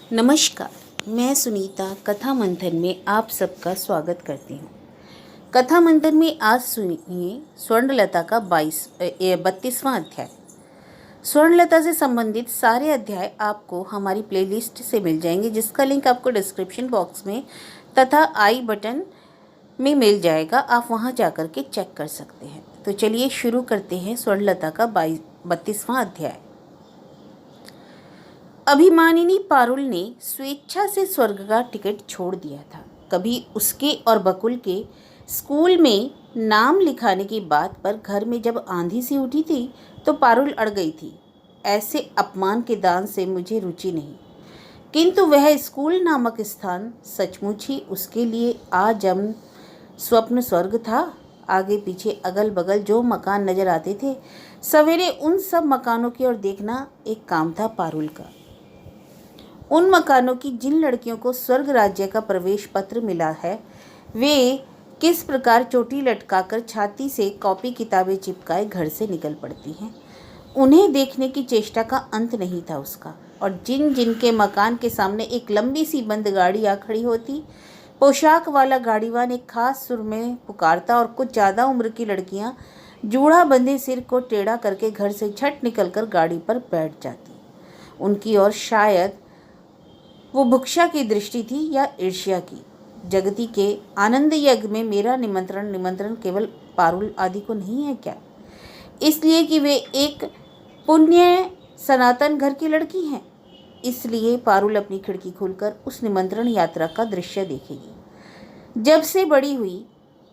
नमस्कार। मैं सुनीता कथा मंथन में आप सबका स्वागत करती हूँ। कथा मंथन में आज सुनिए स्वर्णलता का 32वां अध्याय। स्वर्णलता से संबंधित सारे अध्याय आपको हमारी प्लेलिस्ट से मिल जाएंगे, जिसका लिंक आपको डिस्क्रिप्शन बॉक्स में तथा आई बटन में मिल जाएगा। आप वहाँ जाकर के चेक कर सकते हैं। तो चलिए शुरू करते हैं स्वर्णलता का 32वां अध्याय। अभिमानिनी पारुल ने स्वेच्छा से स्वर्ग का टिकट छोड़ दिया था। कभी उसके और बकुल के स्कूल में नाम लिखाने की बात पर घर में जब आंधी सी उठी थी तो पारुल अड़ गई थी। ऐसे अपमान के दान से मुझे रुचि नहीं, किंतु वह स्कूल नामक स्थान सचमुच ही उसके लिए आजन्म स्वप्न स्वर्ग था। आगे पीछे अगल बगल जो मकान नजर आते थे, सवेरे उन सब मकानों की ओर देखना एक काम था पारुल का। उन मकानों की जिन लड़कियों को स्वर्ग राज्य का प्रवेश पत्र मिला है, वे किस प्रकार चोटी लटकाकर छाती से कॉपी किताबें चिपकाए घर से निकल पड़ती हैं। उन्हें देखने की चेष्टा का अंत नहीं था उसका। और जिन जिन के मकान के सामने एक लंबी सी बंद गाड़ी आ खड़ी होती, पोशाक वाला गाड़ीवान एक खास सुर में पुकारता और कुछ ज़्यादा उम्र की लड़कियां जूड़ा बंधे सिर को टेढ़ा करके घर से झट निकलकर गाड़ी पर बैठ जाती। उनकी ओर शायद वो भुक्षा की दृष्टि थी या ईर्ष्या की। जगती के आनंद यज्ञ में मेरा निमंत्रण केवल पारुल आदि को नहीं है क्या? इसलिए कि वे एक पुण्य सनातन घर की लड़की हैं। इसलिए पारुल अपनी खिड़की खोलकर उस निमंत्रण यात्रा का दृश्य देखेगी। जब से बड़ी हुई,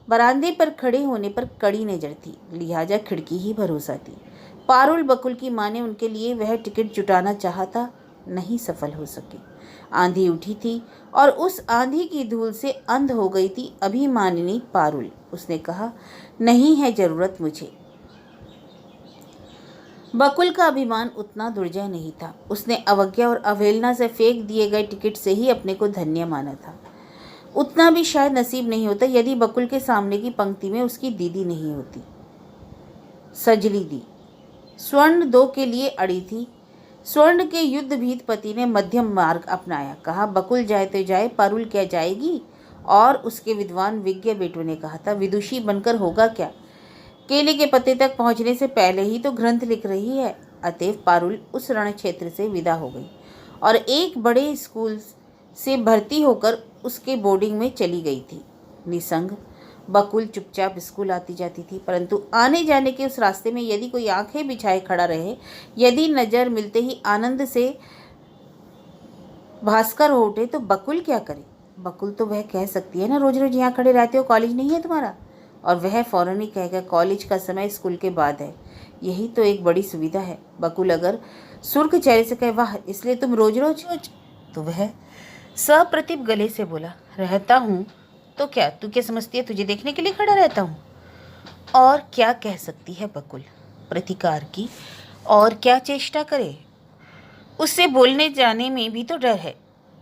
बरामदे पर खड़े होने पर कड़ी नजर थी, लिहाजा खिड़की ही भरोसा थी। पारुल बकुल की माँ ने उनके लिए वह टिकट जुटाना चाहा, नहीं सफल हो सके। आंधी उठी थी और उस आंधी की धूल से अंध हो गई थी अभिमानिनी पारुल। उसने कहा, नहीं है जरूरत मुझे। बकुल का अभिमान उतना दुर्जय नहीं था। उसने अवज्ञा और अवहेलना से फेंक दिए गए टिकट से ही अपने को धन्य माना था। उतना भी शायद नसीब नहीं होता यदि बकुल के सामने की पंक्ति में उसकी दीदी नहीं होती, सजली दी। स्वर्ण 2 के लिए अड़ी थी। स्वर्ण के युद्ध भीत पति ने मध्यम मार्ग अपनाया। कहा, बकुल जाए तो जाए, पारुल क्या जाएगी? और उसके विद्वान विज्ञ बेटों ने कहा था, विदुषी बनकर होगा क्या? केले के पत्ते तक पहुंचने से पहले ही तो ग्रंथ लिख रही है। अतएव पारुल उस रण क्षेत्र से विदा हो गई और एक बड़े स्कूल से भर्ती होकर उसके बोर्डिंग में चली गई थी। निसंग बकुल चुपचाप स्कूल आती जाती थी, परंतु आने जाने के उस रास्ते में यदि कोई आंखें बिछाए खड़ा रहे, यदि नजर मिलते ही आनंद से भास्कर हो उठे, तो बकुल क्या करे? बकुल तो वह कह सकती है ना, रोज रोज यहाँ खड़े रहते हो, कॉलेज नहीं है तुम्हारा? और वह फौरन ही कहेगा, कॉलेज का समय स्कूल के बाद है। यही तो एक बड़ी सुविधा है। बकुल अगर सुर्ख चेहरे से कहे, वाह, इसलिए तुम रोज रोज, तो वह सप्रतिभ गले से बोला, रहता हूँ तो क्या, तू क्या समझती है तुझे देखने के लिए खड़ा रहता हूँ? और क्या कह सकती है बकुल प्रतिकार की? और क्या चेष्टा करे? उससे बोलने जाने में भी तो डर है।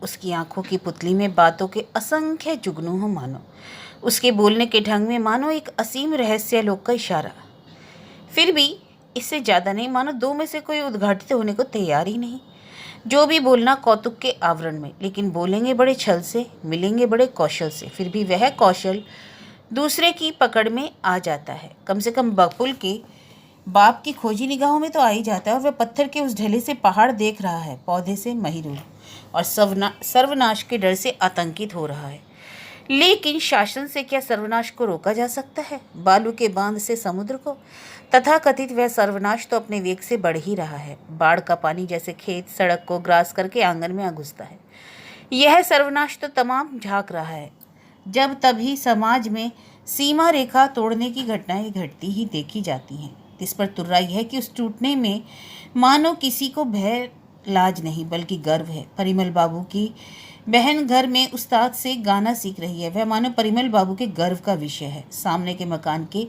उसकी आंखों की पुतली में बातों के असंख्य जुगनू हो मानो। उसके बोलने के ढंग में मानो एक असीम रहस्य लोक का इशारा। फिर भी इससे ज़्यादा नहीं, मानो 2 में से कोई उद्घाटित होने को तैयार ही नहीं। जो भी बोलना कौतुक के आवरण में, लेकिन बोलेंगे बड़े छल से, मिलेंगे बड़े कौशल से। फिर भी वह कौशल दूसरे की पकड़ में आ जाता है। कम से कम बकुल के बाप की खोजी निगाहों में तो आ ही जाता है। और वह पत्थर के उस ढेले से पहाड़ देख रहा है, पौधे से महीरूह, और सर्वनाश के डर से आतंकित हो रहा है। लेकिन शासन से क्या सर्वनाश को रोका जा सकता है? बालू के बांध से समुद्र को? तथा कथित वह सर्वनाश तो अपने वेग से बढ़ ही रहा है। बाढ़ का पानी जैसे खेत सड़क को ग्रास करके आंगन में आ घुसता है। यह सर्वनाश तो तमाम झांक रहा है। जब तभी समाज में सीमा रेखा तोड़ने की घटनाएं घटती ही देखी जाती हैं। इस पर तुर्राई है कि उस टूटने में मानो किसी को भय लाज नहीं, बल्कि गर्व है। परिमल बाबू की बहन घर में उस्ताद से गाना सीख रही है। वह मानो परिमल बाबू के गर्व का विषय है। सामने के मकान के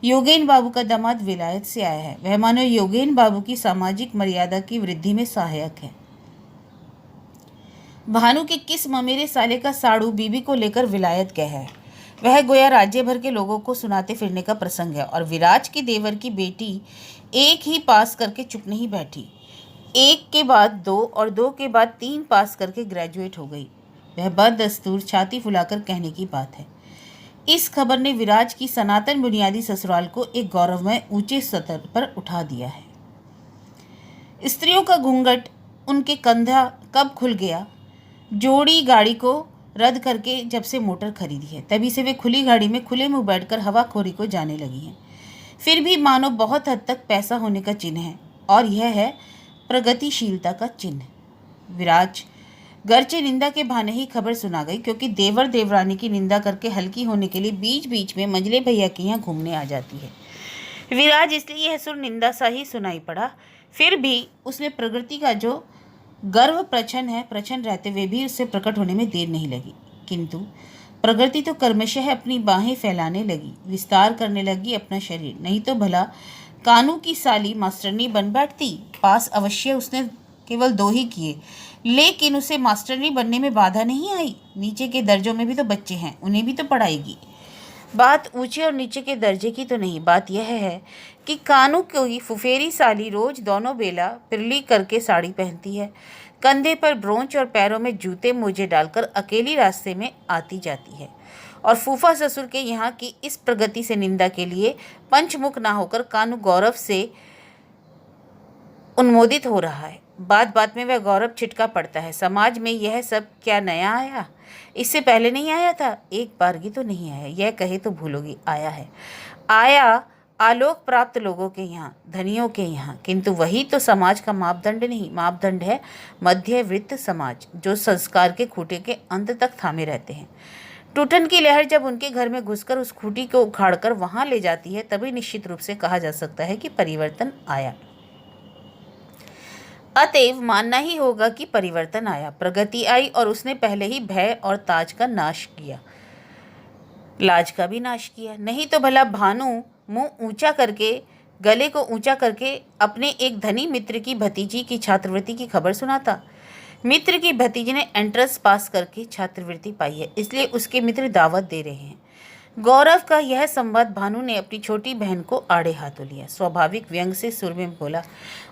योगेन बाबू का दामाद विलायत से आया है। वह मानो योगेन बाबू की सामाजिक मर्यादा की वृद्धि में सहायक है। भानु के किस ममेरे साले का साड़ू बीबी को लेकर विलायत गया है। वह गोया राज्य भर के लोगों को सुनाते फिरने का प्रसंग है। और विराज की देवर की बेटी एक ही पास करके चुप नहीं बैठी। एक के बाद दो और दो के बाद तीन पास करके ग्रेजुएट हो गई। वह बददस्तूर छाती फुलाकर कहने की बात है। इस खबर ने विराज की सनातन बुनियादी ससुराल को एक गौरवमय ऊंचे स्तर पर उठा दिया है। स्त्रियों का घूंघट उनके कंधा कब खुल गया? जोड़ी गाड़ी को रद्द करके जब से मोटर खरीदी है तभी से वे खुली गाड़ी में खुले मुंह बैठकर हवाखोरी को जाने लगी हैं। फिर भी मानो बहुत हद तक पैसा होने का चिन्ह है और यह है प्रगतिशीलता का चिन्ह। विराज गर्चे निंदा के बहाने ही खबर सुना गई, क्योंकि देवर देवरानी की निंदा करके हल्की होने के लिए बीच बीच में मंजले भैया के यहाँ घूमने आ जाती है। विराज इसलिए यह सुर निंदा सा ही सुनाई पड़ा। फिर भी उसने प्रगति का जो गर्व प्रचन रहते हुए भी उससे प्रकट होने में देर नहीं लगी। किंतु प्रगति तो कर्मशः अपनी बाहें फैलाने लगी, विस्तार करने लगी अपना शरीर। नहीं तो भला कानू की साली मास्टरनी बन बैठती। पास अवश्य उसने केवल 2 ही किए, लेकिन उसे मास्टरनी बनने में बाधा नहीं आई। नीचे के दर्जों में भी तो बच्चे हैं, उन्हें भी तो पढ़ाएगी। बात ऊंचे और नीचे के दर्जे की तो नहीं, बात यह है कि कानू की फुफेरी साली रोज दोनों बेला पिरली करके साड़ी पहनती है, कंधे पर ब्रोंच और पैरों में जूते मोजे डालकर अकेली रास्ते में आती जाती है, और फूफा ससुर के यहाँ की इस प्रगति से निंदा के लिए पंचमुख ना होकर कानू गौरव से उन्मोदित हो रहा है। बात बात में वह गौरव छिटका पड़ता है। समाज में यह सब क्या नया आया? इससे पहले नहीं आया था? एक बारगी तो नहीं आया, यह कहे तो भूलोगी, आया है। आया आलोक प्राप्त लोगों के यहाँ, धनियों के यहाँ, किंतु वही तो समाज का मापदंड नहीं। मापदंड है मध्यवित्त समाज, जो संस्कार के खूंटे के अंत तक थामे रहते हैं। टूटन की लहर जब उनके घर में घुसकर उस खूंटी को उखाड़कर वहां ले जाती है, तभी निश्चित रूप से कहा जा सकता है कि परिवर्तन आया। अतएव मानना ही होगा कि परिवर्तन आया, प्रगति आई, और उसने पहले ही भय और ताज का नाश किया, लाज का भी नाश किया। नहीं तो भला भानु मुंह ऊंचा करके, गले को ऊंचा करके अपने एक धनी मित्र की भतीजी की छात्रवृत्ति की खबर सुनाता। मित्र की भतीजी ने एंट्रेंस पास करके छात्रवृत्ति पाई है, इसलिए उसके मित्र दावत दे रहे हैं। गौरव का यह संवाद भानु ने अपनी छोटी बहन को आड़े हाथों लिया। स्वाभाविक व्यंग से सुर में बोला,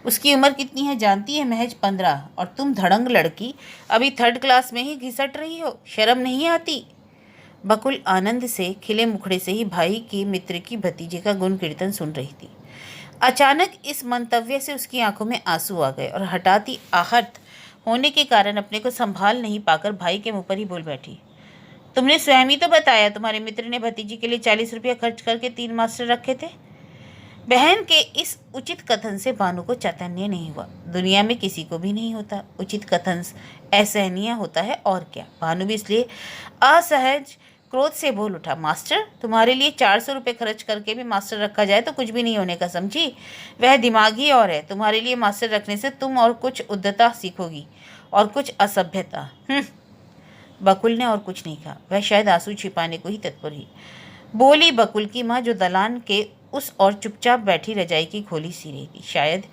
उसकी उम्र कितनी है जानती है? महज 15, और तुम धड़ंग लड़की अभी 3rd क्लास में ही घिसट रही हो, शर्म नहीं आती? बकुल आनंद से खिले मुखड़े से ही भाई की मित्र की भतीजे का गुण कीर्तन सुन रही थी। अचानक इस मंतव्य से उसकी आंखों में आंसू आ गए और हठाती आहत होने के कारण अपने को संभाल नहीं पाकर भाई के मुंह पर ही बोल बैठी, तुमने स्वयं ही तो बताया तुम्हारे मित्र ने भतीजी के लिए 40 रुपया खर्च करके 3 मास्टर रखे थे। बहन के इस उचित कथन से भानु को चैतन्य नहीं हुआ। दुनिया में किसी को भी नहीं होता। उचित कथन असहनीय होता है और क्या। भानु भी इसलिए असहज क्रोध से बोल उठा, मास्टर तुम्हारे लिए 400 रुपये खर्च करके भी मास्टर रखा जाए तो कुछ भी नहीं होने का, समझी? वह दिमाग ही और है। तुम्हारे लिए मास्टर रखने से तुम और कुछ उद्धता सीखोगी और कुछ असभ्यता। बकुल ने और कुछ नहीं कहा, वह शायद आंसू छिपाने को ही तत्पर ही बोली। बकुल की माँ जो दलान के उस और चुपचाप बैठी रजाई की खोली सी रही थी, शायद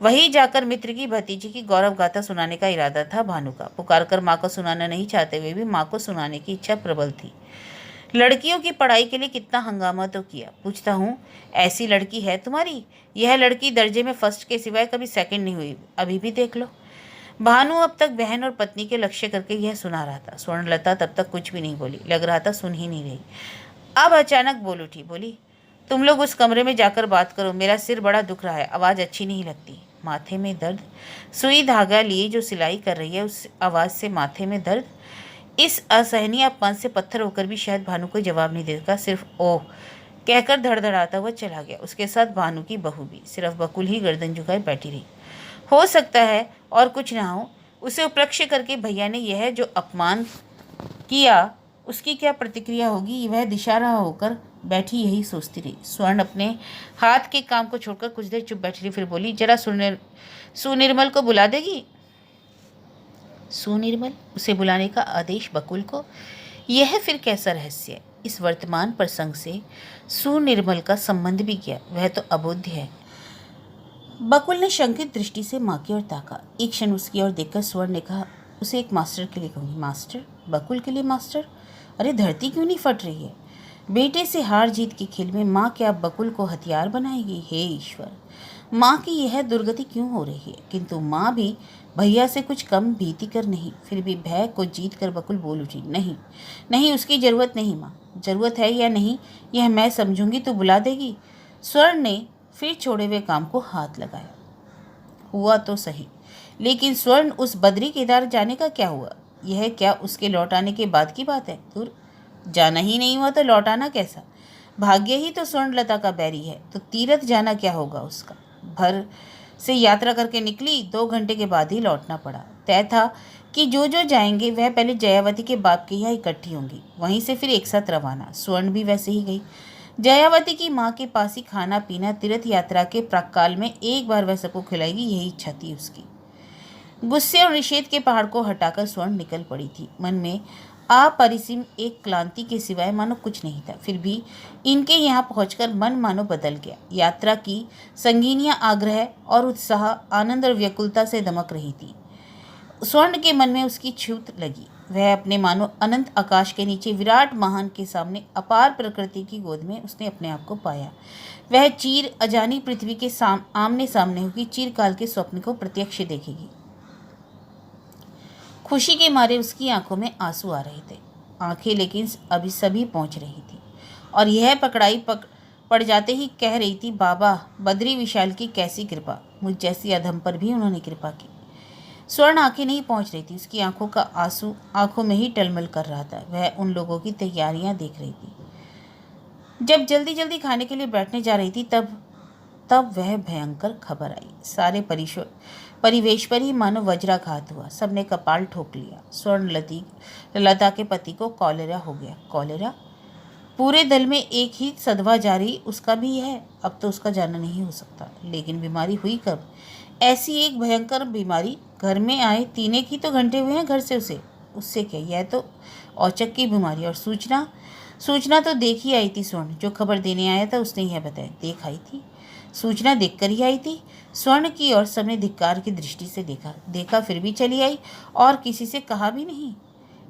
वही जाकर मित्र की भतीजी की गौरव गाथा सुनाने का इरादा था भानु का। पुकार कर माँ को सुनाना नहीं चाहते हुए भी माँ को सुनाने की इच्छा प्रबल थी। लड़कियों की पढ़ाई के लिए कितना हंगामा तो किया। पूछता हूँ, ऐसी लड़की है तुम्हारी? यह लड़की दर्जे में फर्स्ट के सिवाय कभी सेकंड नहीं हुई, अभी भी देख लो। भानु अब तक बहन और पत्नी के लक्ष्य करके यह सुना रहा था। स्वर्णलता तब तक कुछ भी नहीं बोली, लग रहा था सुन ही नहीं रही। अब अचानक बोल उठी, बोली, तुम लोग उस कमरे में जाकर बात करो, मेरा सिर बड़ा दुख रहा है, आवाज़ अच्छी नहीं लगती। माथे में दर्द? सुई धागा लिए जो सिलाई कर रही है उस आवाज़ से माथे में दर्द? इस असहनीय अपमान से पत्थर होकर भी शायद भानु को जवाब नहीं देगा, सिर्फ ओह कहकर धड़धड़ाता हुआ चला गया। उसके साथ भानु की बहू भी। सिर्फ बकुल ही गर्दन झुकाए बैठी रही। हो सकता है और कुछ ना हो। उसे उपलक्ष्य करके भैया ने यह जो अपमान किया उसकी क्या प्रतिक्रिया होगी, वह दिशारा होकर बैठी यही सोचती रही। स्वर्ण अपने हाथ के काम को छोड़कर कुछ देर चुप बैठी रही, फिर बोली, जरा सुनिर्मल को बुला देगी? सुनिर्मल? उसे बुलाने का आदेश बकुल को? यह फिर कैसा रहस्य? इस वर्तमान प्रसंग से सुनिर्मल का संबंध भी क्या? वह तो अबोध्य है। बकुल ने शंकित दृष्टि से माँ की ओर ताका। एक क्षण उसकी ओर देखकर स्वर्ण ने कहा, उसे एक मास्टर के लिए कहूँगी। मास्टर? बकुल के लिए मास्टर? अरे धरती क्यों नहीं फट रही है? बेटे से हार जीत के खेल में माँ क्या बकुल को हथियार बनाएगी? हे ईश्वर! माँ की यह दुर्गति क्यों हो रही है? किंतु माँ भी भैया से कुछ कम भीतिकर नहीं। फिर भी भय को जीत कर बकुल बोल उठी, नहीं नहीं, उसकी जरूरत नहीं माँ। जरूरत है या नहीं यह मैं समझूंगी, तो बुला देगी। स्वर्ण ने फिर छोड़े हुए काम को हाथ लगाया। हुआ तो सही, लेकिन स्वर्ण उस बद्री केदार जाने का क्या हुआ? यह क्या उसके लौट आने के बाद की बात है? दूर जाना ही नहीं हुआ तो लौटाना कैसा? भाग्य ही तो स्वर्णलता का बैरी है, तो तीरथ जाना क्या होगा उसका? भर से यात्रा करके निकली, 2 घंटे के बाद ही लौटना पड़ा। तय था कि जो जो जाएंगे वह पहले जयावती के बाप के यहाँ इकट्ठी होंगी, वहीं से फिर एक साथ रवाना। स्वर्ण भी वैसे ही गई। जयावती की माँ के पास ही खाना पीना, तीर्थ यात्रा के प्राककाल में एक बार वह सबको खिलाएगी, यही इच्छा थी उसकी। गुस्से और निषेध के पहाड़ को हटाकर स्वर्ण निकल पड़ी थी। मन में अपरिसीम एक क्लांति के सिवाय मानो कुछ नहीं था। फिर भी इनके यहाँ पहुंचकर मन मानो बदल गया। यात्रा की संगीनियां आग्रह और उत्साह, आनंद और व्याकुलता से दमक रही थी। स्वर्ण के मन में उसकी छूत लगी। वह अपने मानो अनंत आकाश के नीचे विराट महान के सामने, अपार प्रकृति की गोद में उसने अपने आप को पाया। वह चीर अजानी पृथ्वी के आमने सामने होगी, चिरकाल के स्वप्न को प्रत्यक्ष देखेगी। खुशी के मारे उसकी आंखों में आंसू आ रहे थे। आंखें लेकिन अभी सभी पहुंच रही थी, और यह पड़ जाते ही कह रही थी, बाबा बद्री विशाल की कैसी कृपा, मुझ जैसी अधम पर भी उन्होंने कृपा की। स्वर्ण आंखें नहीं पहुंच रही थी, उसकी आंखों का आंसू आंखों में ही टलमल कर रहा था। वह उन लोगों की तैयारियां देख रही थी। जब जल्दी जल्दी खाने के लिए बैठने जा रही थी, तब वह भयंकर खबर आई। सारे परिवेश पर ही मानो वज्राघात हुआ। सबने कपाल ठोक लिया। लता के पति को कॉलेरा हो गया। कॉलेरा? पूरे दल में एक ही सदवा जारी उसका भी है। अब तो उसका जाना नहीं हो सकता। लेकिन बीमारी हुई कब? ऐसी एक भयंकर बीमारी घर में आए 3 ही तो घंटे हुए हैं घर से उसे। उससे क्या, यह तो औचक की बीमारी। और सूचना तो देख ही आई थी स्वर्ण। जो खबर देने आया था उसने यह बताया। देख आई थी? सूचना देखकर ही आई थी स्वर्ण की, और सबने धिक्कार की दृष्टि से देखा फिर भी चली आई, और किसी से कहा भी नहीं।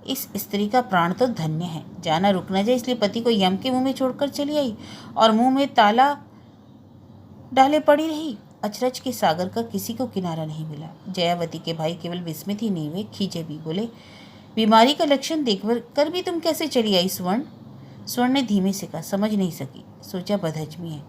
इस स्त्री का प्राण तो धन्य है, जाना रुक न जाए इसलिए पति को यम के मुंह में छोड़कर चली आई, और मुंह में ताला डाले पड़ी रही। अचरज के सागर का किसी को किनारा नहीं मिला। जयावती के भाई केवल विस्मित ही नहीं हुए, खींचे भी। बोले, बीमारी का लक्षण देख कर भी तुम कैसे चली आई स्वर्ण? स्वर्ण ने धीमे से कहा, समझ नहीं सकी, सोचा बदहजमी है।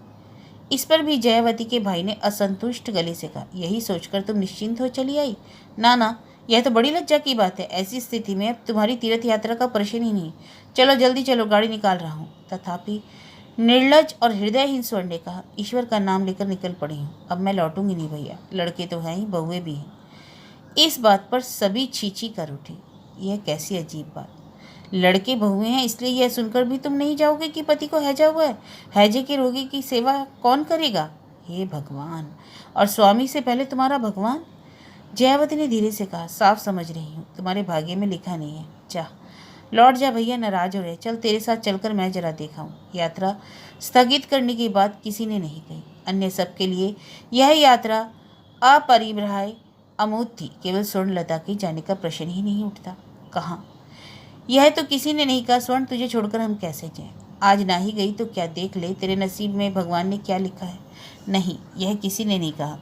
इस पर भी जयावती के भाई ने असंतुष्ट गले से कहा, यही सोचकर तुम निश्चिंत हो चली आई? ना, यह तो बड़ी लज्जा की बात है। ऐसी स्थिति में अब तुम्हारी तीर्थ यात्रा का प्रश्न ही नहीं। चलो जल्दी चलो, गाड़ी निकाल रहा हूँ। तथापि निर्लज और हृदयहीन स्वर्ण ने कहा, ईश्वर का नाम लेकर निकल पड़ी हूँ, अब मैं लौटूंगी नहीं भैया। लड़के तो हैं ही, बहुएं भी हैं। इस बात पर सभी छीछी कर उठी। यह कैसी अजीब बात, लड़के बहुएं हैं इसलिए यह सुनकर भी तुम नहीं जाओगे कि पति को हैजा हुआ है? हैजे के रोगी की सेवा कौन करेगा? हे भगवान, और स्वामी से पहले तुम्हारा भगवान। जयावती ने धीरे से कहा, साफ समझ रही हूँ, तुम्हारे भाग्य में लिखा नहीं है। जा लौट जा भैया, नाराज हो रहे। चल तेरे साथ चलकर मैं जरा देखाऊं। यात्रा स्थगित करने की बात किसी ने नहीं कही। अन्य सबके लिए यह यात्रा अपरिग्रह्य अमूत थी। केवल स्वर्णलता के जाने का प्रश्न ही नहीं उठता। कहाँ? यह तो किसी ने नहीं कहा, स्वर्ण तुझे छोड़कर हम कैसे जाएं? आज ना ही गई तो क्या, देख ले तेरे नसीब में भगवान ने क्या लिखा है। नहीं, यह किसी ने नहीं कहा,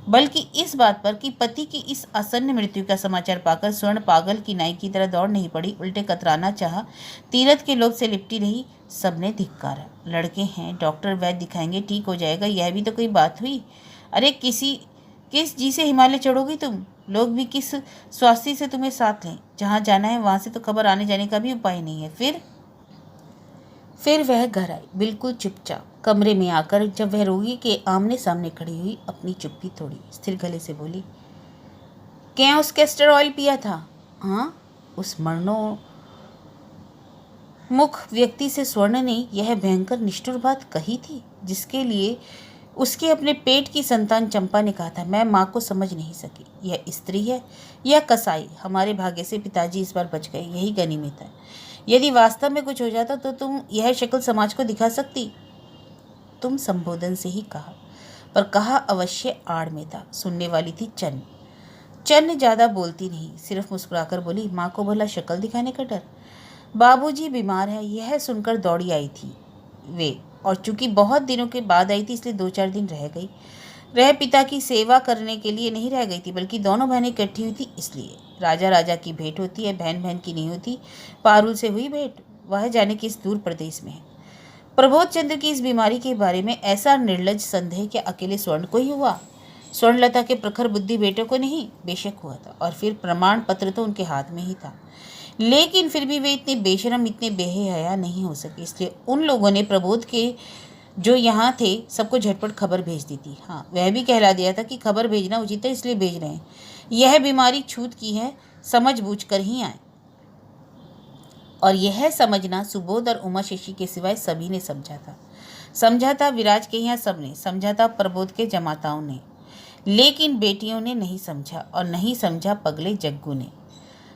बल्कि इस बात पर कि पति की इस आसन्न मृत्यु का समाचार पाकर स्वर्ण पागल की नाई की तरह दौड़ नहीं पड़ी, उल्टे कतराना चाहा, तीरथ के लोभ से लिपटी रही। सबने धिक्कारा। लड़के हैं, डॉक्टर वैद्य दिखाएंगे, ठीक हो जाएगा, यह भी तो कोई बात हुई? अरे किस जी से हिमालय चढ़ोगी तुम? लोग भी किस स्वास्थ्य से तुम्हें साथ लें? जहाँ जाना है वहाँ से तो खबर आने जाने का भी उपाय नहीं है। फिर वह घर आई, बिल्कुल चुपचाप। कमरे में आकर जब वह रोगी के आमने सामने खड़ी हुई, अपनी चुप्पी तोड़ी। स्थिर गले से बोली, क्या उस कैस्टर ऑयल पिया था? हाँ, उस मरणोन्मुख व्यक्ति से स्वर्ण ने यह भयंकर निष्ठुर बात कही थी, जिसके लिए उसके अपने पेट की संतान चंपा ने कहा था, मैं माँ को समझ नहीं सकी। यह स्त्री है या कसाई? हमारे भाग्य से पिताजी इस बार बच गए, यही गनीमत है। यदि वास्तव में कुछ हो जाता तो तुम यह शक्ल समाज को दिखा सकती? तुम संबोधन से ही कहा, पर कहा अवश्य आड़ में था। सुनने वाली थी चन्न ज़्यादा बोलती नहीं, सिर्फ मुस्कुराकर बोली, माँ को भला शक्ल दिखाने का डर? बाबूजी बीमार है, यह सुनकर दौड़ी आई थी वे, और चूंकि बहुत दिनों के बाद आई थी इसलिए 2-4 दिन रह गई। वह पिता की सेवा करने के लिए नहीं रह गई थी, बल्कि दोनों बहनें इकट्ठी हुई थी इसलिए। राजा राजा की भेंट होती है, बहन बहन की नहीं होती। पारुल से हुई भेंट, वह जाने किस दूर प्रदेश में है। प्रबोध चंद्र की इस बीमारी के बारे में ऐसा निर्लज संदेह क्या अकेले स्वर्ण को ही हुआ? स्वर्णलता के प्रखर बुद्धि बेटे को नहीं? बेशक हुआ था, और फिर प्रमाण पत्र तो उनके हाथ में ही था। लेकिन फिर भी वे इतने बेशरम, इतने बेहया नहीं हो सके। इसलिए उन लोगों ने प्रबोध के जो यहाँ थे सबको झटपट खबर भेज दी थी। हाँ, वह भी कहला दिया था कि खबर भेजना उचित है, इसलिए भेज रहे हैं। यह बीमारी छूत की है, समझ बूझ कर ही आए। और यह समझना सुबोध और उमा शशि के सिवाय सभी ने समझा था। समझा था विराज के यहाँ सबने, समझा था प्रबोध के जमाताओं ने, लेकिन बेटियों ने नहीं समझा, और नहीं समझा पगले जग्गू ने।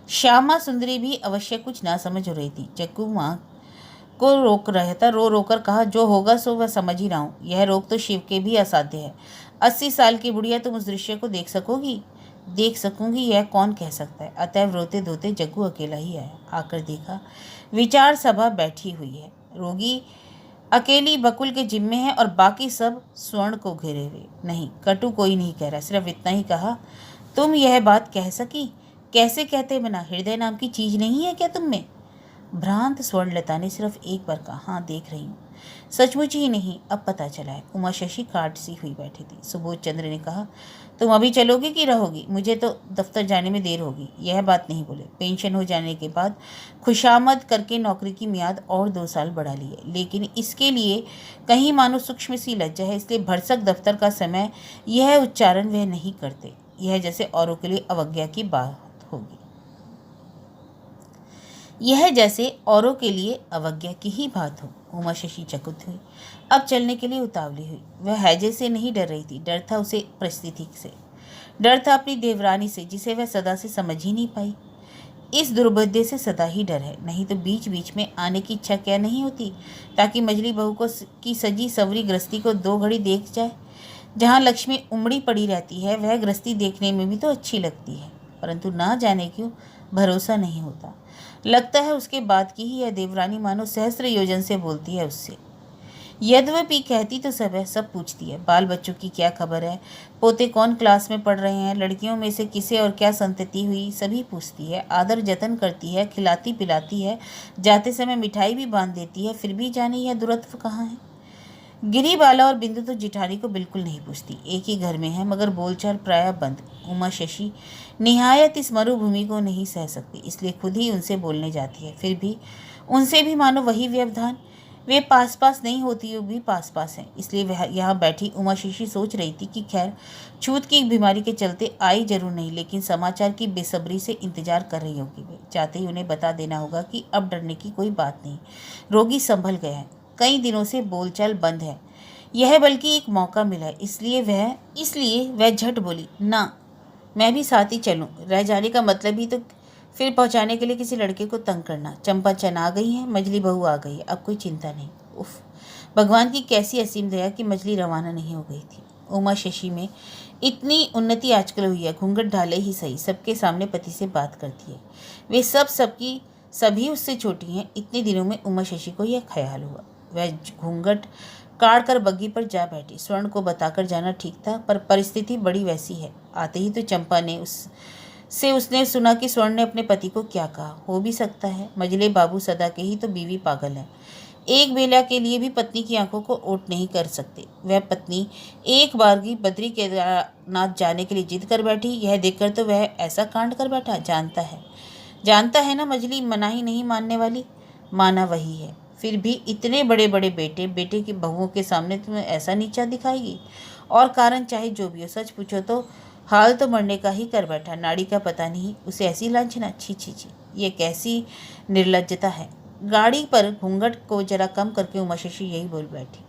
श्यामा सुंदरी भी अवश्य कुछ ना समझ हो रही थी। जग्गू माँ को रोक रहा था, रो रोकर कहा, जो होगा सो वह समझ ही रहा हूँ। यह रोग तो शिव के भी असाध्य है। 80 साल की बुढ़िया तुम उस दृश्य को देख सकोगी? देख सकूंगी, यह कौन कह सकता है। अतएव रोते धोते जग्गू अकेला ही आया। आकर देखा विचार सभा बैठी हुई है। रोगी अकेली बकुल के जिम्मे है और बाकी सब स्वर्ण को घेरे हुए। नहीं, कटु कोई नहीं कह रहा, सिर्फ इतना ही कहा, तुम यह बात कह सकी? कैसे कहते बना? हृदय नाम की चीज नहीं है क्या तुम में? भ्रांत स्वर्णलता ने सिर्फ एक बार कहा, हाँ देख रही हूँ। सचमुच ही नहीं, अब पता चला है। उमा शशि काट सी हुई बैठी थी। सुबोध चंद्र ने कहा, तुम अभी चलोगी कि रहोगी? मुझे तो दफ्तर जाने में देर होगी। यह बात नहीं बोले। पेंशन हो जाने के बाद खुशामद करके नौकरी की मियाद और 2 साल बढ़ा ली है, लेकिन इसके लिए कहीं मानो सूक्ष्म सी लज्जा है, इसलिए भरसक दफ्तर का समय यह उच्चारण वह नहीं करते। यह जैसे औरों के लिए अवज्ञा की बात होगी। यह जैसे औरों के लिए अवज्ञा की ही बात हो। उमा शशि चकित हुई, अब चलने के लिए उतावली हुई। वह हैजे से नहीं डर रही थी, डर था उसे परिस्थिति से, डर था अपनी देवरानी से, जिसे वह सदा से समझ ही नहीं पाई। इस दुर्भाग्य से सदा ही डर है, नहीं तो बीच बीच में आने की इच्छा क्या नहीं होती, ताकि मजली बहू को की सजी सवरी गृहस्थी को 2 घड़ी देख जाए। जहाँ लक्ष्मी उमड़ी पड़ी रहती है, वह गृहस्थी देखने में भी तो अच्छी लगती है, परंतु ना जाने क्यों भरोसा नहीं होता। लगता है उसके बाद की ही यह देवरानी मानो सहस्त्र योजन से बोलती है उससे। यद्यपि कहती तो सब है, सब पूछती है। बाल बच्चों की क्या खबर है, पोते कौन क्लास में पढ़ रहे हैं, लड़कियों में से किसे और क्या संतति हुई, सभी पूछती है। आदर जतन करती है, खिलाती पिलाती है, जाते समय मिठाई भी बांध देती है। फिर भी जाने यह दुरत्व कहाँ है। गिरीबाला और बिंदु तो जिठानी को बिल्कुल नहीं पूछती। एक ही घर में है, मगर बोलचाल प्रायः बंद। उमा शशि निहायत इस मरुभूमि को नहीं सह सकती, इसलिए खुद ही उनसे बोलने जाती है। फिर भी उनसे भी मानो वही व्यवधान। वे पास पास नहीं होती हुई भी पास पास हैं। इसलिए वह यहाँ बैठी उमा शशि सोच रही थी कि खैर छूत की बीमारी के चलते आई जरूर नहीं, लेकिन समाचार की बेसब्री से इंतजार कर रही होगी। वे चाहते ही उन्हें बता देना होगा कि अब डरने की कोई बात नहीं, रोगी संभल गया है, कई दिनों से बोलचाल बंद है। यह बल्कि एक मौका मिला है, इसलिए वह झट बोली, ना मैं भी साथ ही चलूं। रह जाने का मतलब ही तो फिर पहुंचाने के लिए किसी लड़के को तंग करना। चंपा चन आ गई है, मजली बहू आ गई है, अब कोई चिंता नहीं। उफ, भगवान की कैसी असीम दया कि मजली रवाना नहीं हो गई थी। उमा शशि में इतनी उन्नति आजकल हुई है, घूंघट डाले ही सही, सबके सामने पति से बात करती है। वे सबकी सभी उससे छोटी हैं। इतने दिनों में उमा शशि को यह ख्याल हुआ। वह घूंघट काट कर बग्गी पर जा बैठी। स्वर्ण को बताकर जाना ठीक था, पर परिस्थिति बड़ी वैसी है। आते ही तो चंपा ने उसने सुना कि स्वर्ण ने अपने पति को क्या कहा। हो भी सकता है, मजले बाबू सदा के ही तो बीवी पागल है, एक बेला के लिए भी पत्नी की आंखों को ओट नहीं कर सकते। वह पत्नी एक बार की बद्री केदारनाथ जाने के लिए जिद कर बैठी, यह देखकर तो वह ऐसा कांड कर बैठा। जानता है ना मजली मनाही नहीं मानने वाली। माना वही है, फिर भी इतने बड़े बड़े बेटे की बहुओं के सामने तुम्हें ऐसा नीचा दिखाएगी। और कारण चाहे जो भी हो, सच पूछो तो हाल तो मरने का ही कर बैठा। नाड़ी का पता नहीं, उसे ऐसी लांछना, छी छी छी, ये कैसी निर्लज्जता है। गाड़ी पर घूंघट को जरा कम करके उमा शशि यही बोल बैठी।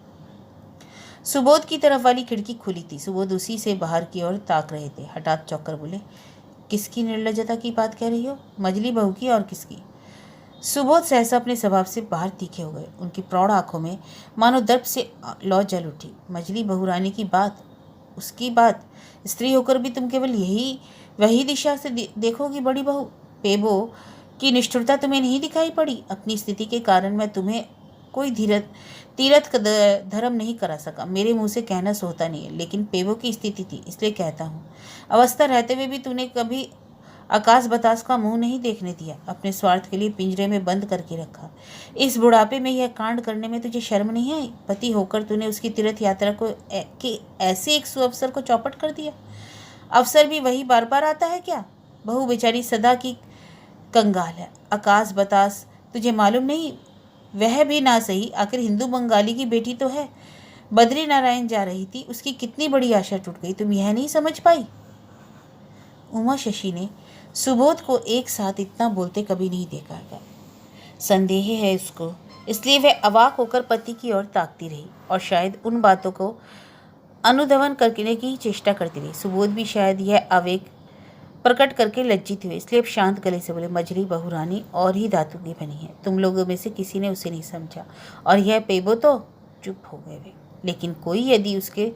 सुबोध की तरफ वाली खिड़की खुली थी। सुबोध उसी से बाहर की ओर ताक रहे थे। हठात चौंक कर बोले, किसकी निर्लज्जता की बात कह रही हो? मजली बहू की, और किसकी? सुबोध सहसा अपने स्वभाव से बाहर तीखे हो गए। उनकी प्रौढ़ आंखों में मानो दर्प से लौ जल उठी। मजली बहुरानी की बात, उसकी बात, स्त्री होकर भी तुम केवल वही दिशा से देखोगी। बड़ी बहू पेबो की निष्ठुरता तुम्हें नहीं दिखाई पड़ी? अपनी स्थिति के कारण मैं तुम्हें कोई तीर्थ का धर्म नहीं करा सका। मेरे मुंह से कहना सोता नहीं है, लेकिन पेबो की स्थिति थी इसलिए कहता हूँ। अवस्था रहते हुए भी तूने कभी आकाश बतास का मुंह नहीं देखने दिया, अपने स्वार्थ के लिए पिंजरे में बंद करके रखा। इस बुढ़ापे में यह कांड करने में तुझे शर्म नहीं आई? पति होकर तूने उसकी तीर्थ यात्रा को कि ऐसे एक सुअवसर को चौपट कर दिया। अवसर भी वही बार बार आता है क्या? बहू बेचारी सदा की कंगाल है। आकाश बतास तुझे मालूम नहीं? वह भी ना सही, आखिर हिंदू बंगाली की बेटी तो है। बद्री नारायण जा रही थी, उसकी कितनी बड़ी आशा टूट गई, तुम यह नहीं समझ पाई? उमा शशि ने सुबोध को एक साथ इतना बोलते कभी नहीं देखा था। संदेह है उसको, इसलिए वह अवाक होकर पति की ओर ताकती रही और शायद उन बातों को अनुधावन करने की चेष्टा करती रही। सुबोध भी शायद यह आवेग प्रकट करके लज्जित हुए, इसलिए शांत गले से बोले, मजली बहुरानी और ही धातु की बनी है। तुम लोगों में से किसी ने उसे नहीं समझा, और यह पेबो तो चुप हो गए वे। लेकिन कोई यदि उसके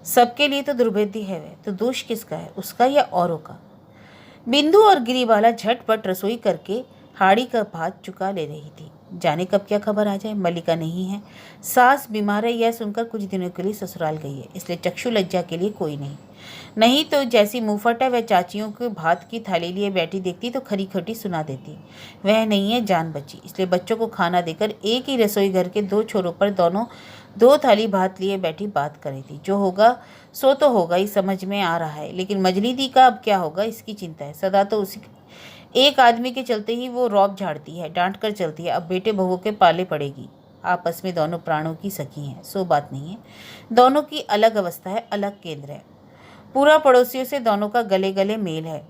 सबके लिए तो दुर्भेद्य है वह, तो दोष किसका है, उसका या औरों का? बिंदु और गिरीबाला झटपट रसोई करके हाड़ी का भात चुका ले रही थी। जाने कब क्या खबर आ जाए। मल्लिका नहीं है, सास बीमार है, यह सुनकर कुछ दिनों के लिए ससुराल गई है, इसलिए चक्षु लज्जा के लिए कोई नहीं तो जैसी मुंहफट है वह चाचियों के भात की थाली लिए बैठी देखती तो खरी खोटी सुना देती। वह नहीं है, जान बची, इसलिए बच्चों को खाना देकर एक ही रसोई घर के दो छोरों पर दोनों दो थाली भात लिए बैठी बात कर रही थी। जो होगा सो तो होगा ही, समझ में आ रहा है, लेकिन मजली दी का अब क्या होगा इसकी चिंता है। सदा तो उसी एक आदमी के चलते ही वो रौब झाड़ती है, डांट कर चलती है, अब बेटे बहुओं के पाले पड़ेगी। आपस में दोनों प्राणों की सखी हैं, सो बात नहीं है। दोनों की अलग अवस्था है, अलग केंद्र है। पूरा पड़ोसियों से दोनों का गले गले मेल है,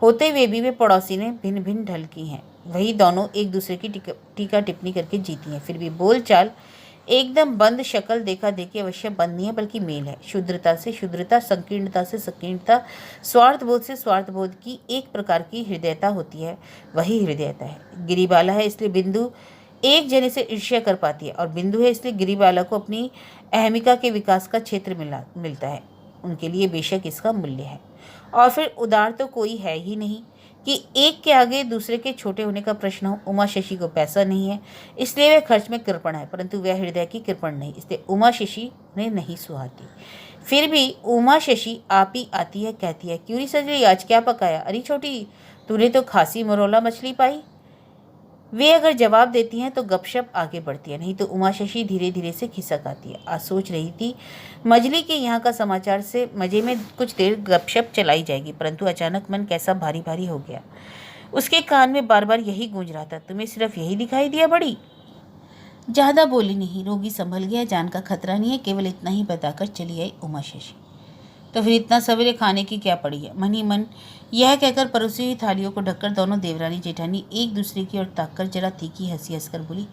होते हुए भी वे पड़ोसी ने भिन्न भिन्न ढल की हैं। वही दोनों एक दूसरे की टीका टिप्पणी करके जीती हैं। फिर भी बोल चाल एकदम बंद, शक्ल देखा देखी अवश्य बंद नहीं है, बल्कि मेल है। शुद्रता से शुद्रता, संकीर्णता से संकीर्णता, स्वार्थ बोध से स्वार्थ बोध की एक प्रकार की हृदयता होती है, वही हृदयता है। गिरीबाला है इसलिए बिंदु एक जने से ईर्ष्या कर पाती है, और बिंदु है इसलिए गिरीबाला को अपनी अहमिका के विकास का क्षेत्र मिलता है। उनके लिए बेशक इसका मूल्य है। और फिर उदार तो कोई है ही नहीं कि एक के आगे दूसरे के छोटे होने का प्रश्न हो। उमा शशि को पैसा नहीं है, इसलिए वह खर्च में कृपण है, परंतु वह हृदय की कृपण नहीं, इसलिए उमा शशि ने नहीं सुहाती। फिर भी उमा शशि आप ही आती है, कहती है, क्यों नहीं सजली, आज क्या पकाया? अरे छोटी, तूने तो खासी मरोला मछली पाई। वे अगर जवाब देती हैं तो गपशप आगे बढ़ती है, नहीं तो उमा शशि धीरे धीरे से खिसक आती है। आज सोच रही थी मजली के यहाँ का समाचार से मजे में कुछ देर गपशप चलाई जाएगी, परंतु अचानक मन कैसा भारी भारी हो गया। उसके कान में बार बार यही गूंज रहा था, तुम्हें सिर्फ यही दिखाई दिया बड़ी? ज़्यादा बोली नहीं, रोगी संभल गया, जान का खतरा नहीं है, केवल इतना ही बताकर चली आई उमा शशि। तो फिर इतना सवेरे खाने की क्या पड़ी है? मन ही मन यह कहकर परोसी हुई थालियों को ढककर दोनों देवरानी जेठानी एक दूसरे की ओर ताककर जरा तीखी हंसी हंसकर बोली,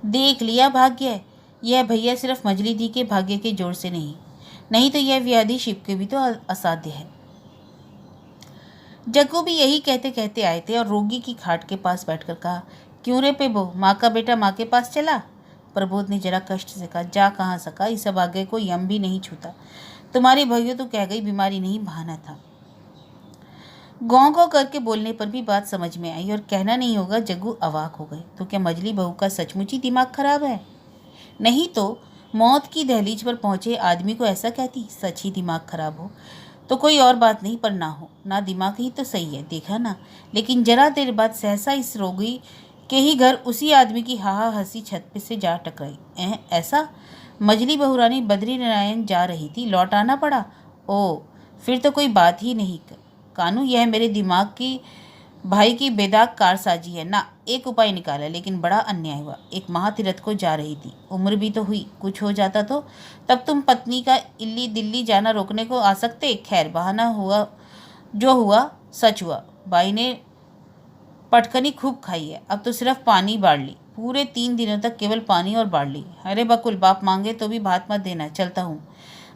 देख लिया भाग्य, यह भैया सिर्फ मजली दी के भाग्य के जोर से नहीं तो यह व्याधि शिव के भी तो असाध्य है। जग्गू भी यही कहते कहते आए थे और रोगी की खाट के पास बैठकर कहा, क्यों रे पेबो, माँ का बेटा माँ के पास चला? प्रबोध ने जरा कष्ट से कहा, जा कहाँ सका, इस भाग्य को यम भी नहीं छूता। तुम्हारी भैया तो कह गई बीमारी नहीं, बहाना था। गौं करके बोलने पर भी बात समझ में आई और कहना नहीं होगा जग्गू अवाक हो गए। तो क्या मजली बहू का सचमुच ही दिमाग खराब है? नहीं तो मौत की दहलीज पर पहुंचे आदमी को ऐसा कहती? सच ही दिमाग खराब हो तो कोई और बात नहीं, पर ना हो ना दिमाग ही तो सही है, देखा ना। लेकिन जरा देर बाद सहसा इस रोगी के ही घर उसी आदमी की हाहा हंसी छत पे से जा टकराई। ऐसा? मजली बहुरानी बद्री नारायण जा रही थी, लौट आना पड़ा? ओ, फिर तो कोई बात ही नहीं। कानू, यह मेरे दिमाग की भाई की बेदाग कारसाजी है ना। एक उपाय निकाला, लेकिन बड़ा अन्याय हुआ। एक महातीरथ को जा रही थी, उम्र भी तो हुई, कुछ हो जाता तो तब तुम पत्नी का इल्ली दिल्ली जाना रोकने को आ सकते। खैर, बहाना हुआ, जो हुआ सच हुआ। बाई ने पटकनी खूब खाई है, अब तो सिर्फ पानी बाढ़ पूरे 3 दिनों तक केवल पानी और बाढ़। अरे बकुल, बाप मांगे तो भी भात मत देना, चलता हूँ।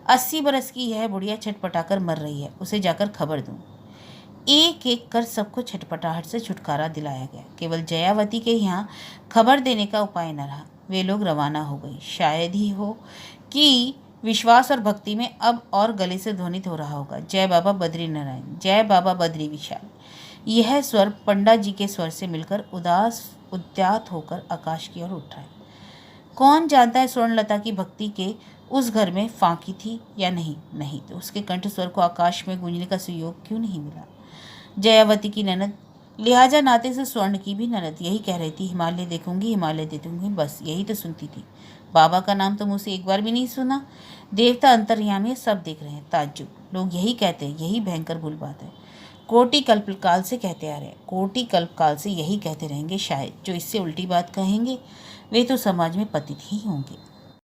80 बरस की यह बुढ़िया छटपटाकर मर रही है, उसे जाकर खबर दूँ। एक एक कर सबको छटपटाहट से छुटकारा दिलाया गया। केवल जयावती के यहाँ खबर देने का उपाय न रहा। वे लोग रवाना हो गई। शायद ही हो कि विश्वास और भक्ति में अब और गले से ध्वनित हो रहा होगा, जय बाबा बद्री नारायण, जय बाबा बद्री विशाल। यह स्वर पंडा जी के स्वर से मिलकर उदास उद्यात होकर आकाश की ओर उठ रहा है। कौन जानता है स्वर्णलता की भक्ति के उस घर में फांकी थी या नहीं। नहीं तो उसके कंठ स्वर को आकाश में गूंजने का सुयोग क्यों नहीं मिला। जयावती की ननद, लिहाजा नाते से स्वर्ण की भी ननद, यही कह रही थी हिमालय देखूंगी, हिमालय देखूंगी, बस यही तो सुनती थी। बाबा का नाम तो मुझसे एक बार भी नहीं सुना। देवता अंतर्यामी सब देख रहे हैं। ताज्जुब, लोग यही कहते हैं, यही भयंकर भूल बात है। कोटि कल्पकाल से कहते आ रहे हैं, कोटि कल्पकाल से यही कहते रहेंगे। शायद जो इससे उल्टी बात कहेंगे वे तो समाज में पतित ही होंगे।